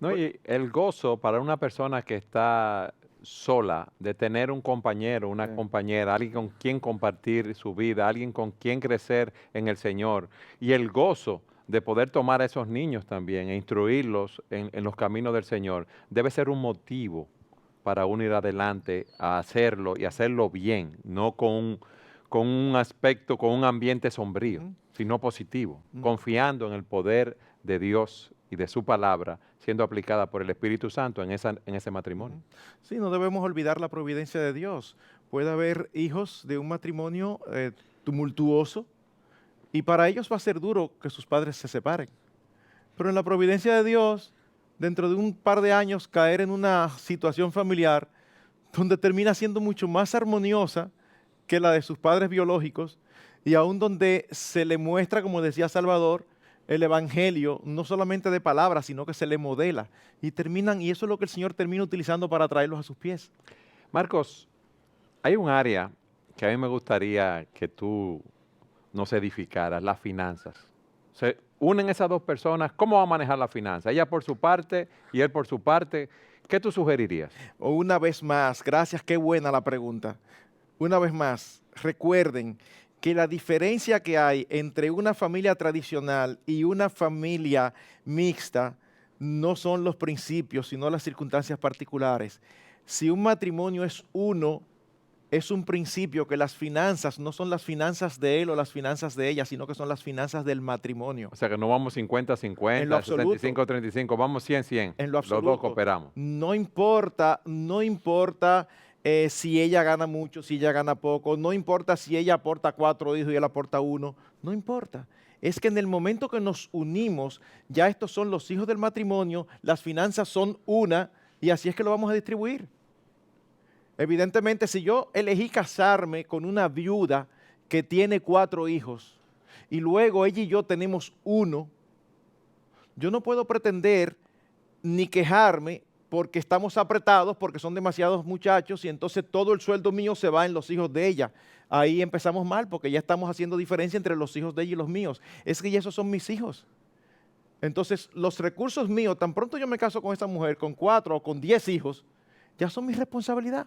No, y el gozo para una persona que está sola, de tener un compañero, una compañera, alguien con quien compartir su vida, alguien con quien crecer en el Señor, y el gozo de poder tomar a esos niños también e instruirlos en los caminos del Señor, debe ser un motivo para uno ir adelante a hacerlo y hacerlo bien, no con un aspecto, con un ambiente sombrío, sino positivo, confiando en el poder de Dios y de su palabra siendo aplicada por el Espíritu Santo en ese matrimonio. Sí, no debemos olvidar la providencia de Dios. Puede haber hijos de un matrimonio tumultuoso y para ellos va a ser duro que sus padres se separen. Pero en la providencia de Dios, dentro de un par de años caer en una situación familiar donde termina siendo mucho más armoniosa que la de sus padres biológicos y aún donde se le muestra, como decía Salvador, el evangelio, no solamente de palabras, sino que se le modela y eso es lo que el Señor termina utilizando para traerlos a sus pies. Marcos, hay un área que a mí me gustaría que tú nos edificaras, las finanzas. Se unen esas dos personas, ¿cómo va a manejar la finanza? Ella por su parte y él por su parte. ¿Qué tú sugerirías? O una vez más, gracias, qué buena la pregunta. Una vez más, recuerden que la diferencia que hay entre una familia tradicional y una familia mixta no son los principios, sino las circunstancias particulares. Si un matrimonio es uno, es un principio que las finanzas no son las finanzas de él o las finanzas de ella, sino que son las finanzas del matrimonio. O sea, que no vamos 50-50, 65-35, vamos 100-100. En lo absoluto. Los dos cooperamos. No importa si ella gana mucho, si ella gana poco, no importa si ella aporta 4 hijos y él aporta 1, no importa. Es que en el momento que nos unimos, ya estos son los hijos del matrimonio, las finanzas son una y así es que lo vamos a distribuir. Evidentemente, si yo elegí casarme con una viuda que tiene 4 hijos y luego ella y yo tenemos 1, yo no puedo pretender ni quejarme porque estamos apretados, porque son demasiados muchachos y entonces todo el sueldo mío se va en los hijos de ella. Ahí empezamos mal porque ya estamos haciendo diferencia entre los hijos de ella y los míos. Es que ya esos son mis hijos. Entonces los recursos míos, tan pronto yo me caso con esa mujer, con 4 o con 10 hijos, ya son mi responsabilidad.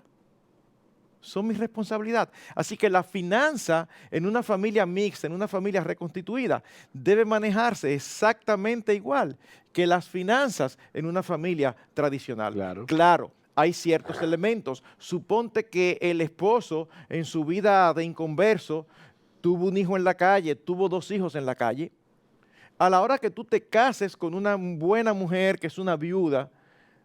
Son mi responsabilidad. Así que la finanza en una familia mixta, en una familia reconstituida, debe manejarse exactamente igual que las finanzas en una familia tradicional. Claro, hay ciertos elementos. Suponte que el esposo en su vida de inconverso tuvo un hijo en la calle, tuvo 2 hijos en la calle. A la hora que tú te cases con una buena mujer que es una viuda,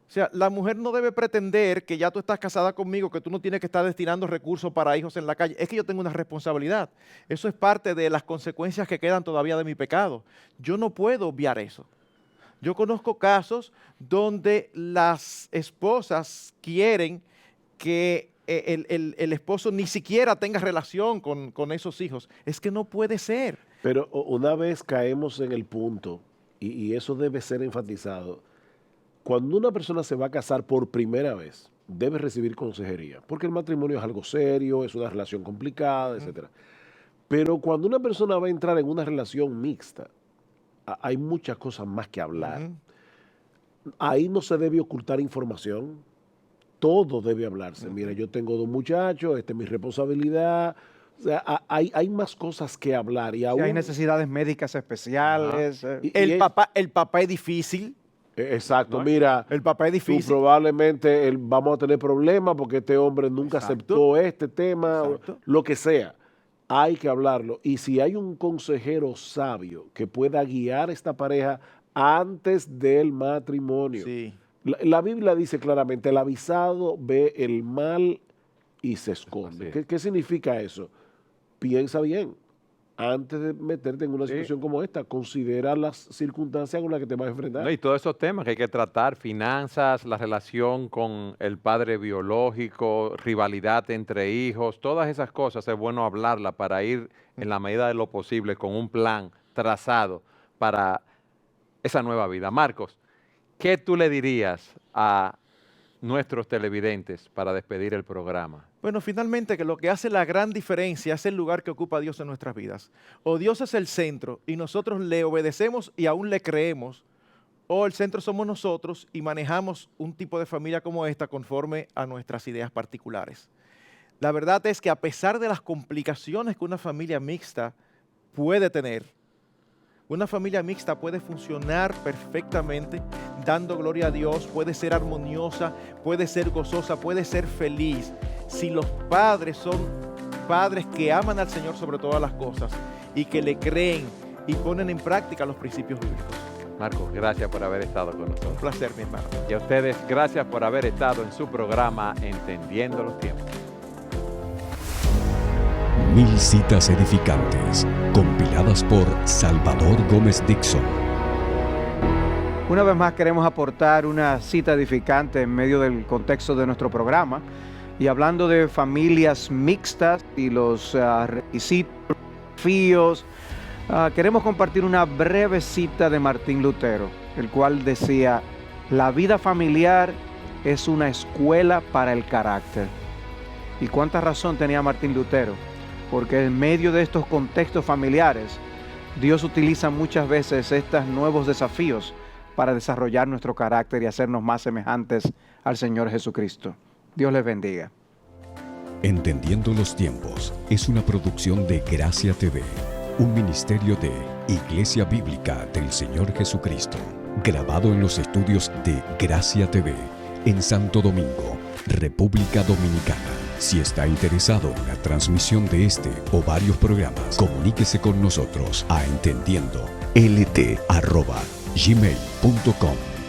o sea, la mujer no debe pretender que ya tú estás casada conmigo, que tú no tienes que estar destinando recursos para hijos en la calle. Es que yo tengo una responsabilidad. Eso es parte de las consecuencias que quedan todavía de mi pecado. Yo no puedo obviar eso. Yo conozco casos donde las esposas quieren que el esposo ni siquiera tenga relación con esos hijos. Es que no puede ser. Pero una vez caemos en el punto, y eso debe ser enfatizado, cuando una persona se va a casar por primera vez, debe recibir consejería, porque el matrimonio es algo serio, es una relación complicada, etc. Pero cuando una persona va a entrar en una relación mixta, hay muchas cosas más que hablar. Ahí no se debe ocultar información, todo debe hablarse. Mira, yo tengo 2 muchachos, esta es mi responsabilidad. O sea, hay más cosas que hablar. Y Si aún, hay necesidades médicas especiales. El papá es difícil. Exacto, ¿no? mira, El papá es tú difícil. probablemente vamos a tener problemas porque este hombre nunca Exacto. aceptó este tema, Exacto. lo que sea. Hay que hablarlo. Y si hay un consejero sabio que pueda guiar a esta pareja antes del matrimonio. Sí. La Biblia dice claramente, el avisado ve el mal y se Así esconde. es. ¿Qué significa eso? Piensa bien. Antes de meterte en una Sí. situación como esta, considera las circunstancias con las que te vas a enfrentar. No, y todos esos temas que hay que tratar, finanzas, la relación con el padre biológico, rivalidad entre hijos, todas esas cosas es bueno hablarlas para ir en la medida de lo posible con un plan trazado para esa nueva vida. Marcos, ¿qué tú le dirías a nuestros televidentes para despedir el programa? Bueno, finalmente que lo que hace la gran diferencia es el lugar que ocupa Dios en nuestras vidas. O Dios es el centro y nosotros le obedecemos y aún le creemos, o el centro somos nosotros y manejamos un tipo de familia como esta conforme a nuestras ideas particulares. La verdad es que a pesar de las complicaciones que una familia mixta puede tener, una familia mixta puede funcionar perfectamente, dando gloria a Dios, puede ser armoniosa, puede ser gozosa, puede ser feliz. Si los padres son padres que aman al Señor sobre todas las cosas y que le creen y ponen en práctica los principios bíblicos. Marcos, gracias por haber estado con nosotros. Un placer, mi hermano. Y a ustedes, gracias por haber estado en su programa Entendiendo los Tiempos. 1000 citas edificantes, compiladas por Salvador Gómez Dixon. Una vez más queremos aportar una cita edificante en medio del contexto de nuestro programa y hablando de familias mixtas y los requisitos, desafíos, queremos compartir una breve cita de Martín Lutero, el cual decía: la vida familiar es una escuela para el carácter. ¿Y cuánta razón tenía Martín Lutero? Porque en medio de estos contextos familiares, Dios utiliza muchas veces estos nuevos desafíos para desarrollar nuestro carácter y hacernos más semejantes al Señor Jesucristo. Dios les bendiga. Entendiendo los Tiempos es una producción de Gracia TV, un ministerio de Iglesia Bíblica del Señor Jesucristo, grabado en los estudios de Gracia TV en Santo Domingo, República Dominicana. Si está interesado en la transmisión de este o varios programas, comuníquese con nosotros a entendiendolT@gmail.com.